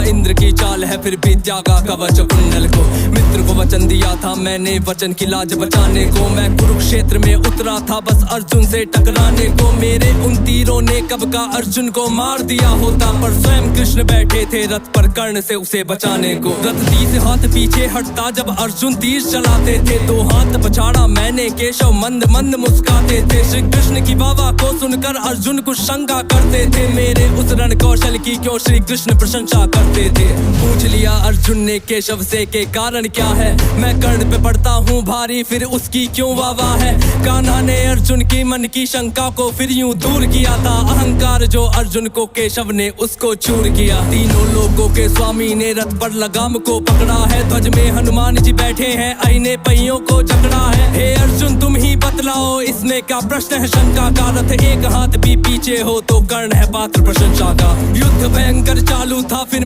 इंद्र की चाल है, फिर भी त्यागा कवच कुंडल को। मित्र को वचन दिया था मैंने, वचन की लाज बचाने को। मैं कुरुक्षेत्र में उतरा था बस अर्जुन से टकराने को। मेरे उन तीरों ने कब का अर्जुन को मार दिया होता, पर स्वयं कृष्ण बैठे थे रथ पर कर्ण से उसे बचाने को। रथ 30 हाथ पीछे हटता जब अर्जुन तीर चलाते थे, 2 हाथ पछाड़ा मैंने, केशव मंद मंद मुस्काते थे। श्री कृष्ण की वाह को सुनकर अर्जुन कुछ शंका करते थे, मेरे उस रण कौशल की क्यों श्री कृष्ण प्रशंसा करते थे। पूछ लिया अर्जुन ने केशव से के कारण क्या है, मैं कर्ण पे पड़ता हूँ भारी, फिर उसकी क्यों वाह है। कान्हा ने अर्जुन की मन की शंका को फिर यूं दूर किया था, अहंकार जो अर्जुन को केशव ने उसको चूर किया। तीनों लोगों के स्वामी ने रथ पर लगाम को पकड़ा है, ध्वज में हनुमान जी बैठे हैं, आईने पहियों को जकड़ा है। हे अर्जुन तुम ही बतलाओ इसमें क्या प्रश्न है शंका का, रथ एक हाथ भी पीछे हो तो कर्ण है पात्र प्रशंसा का। युद्ध भयंकर चालू था फिर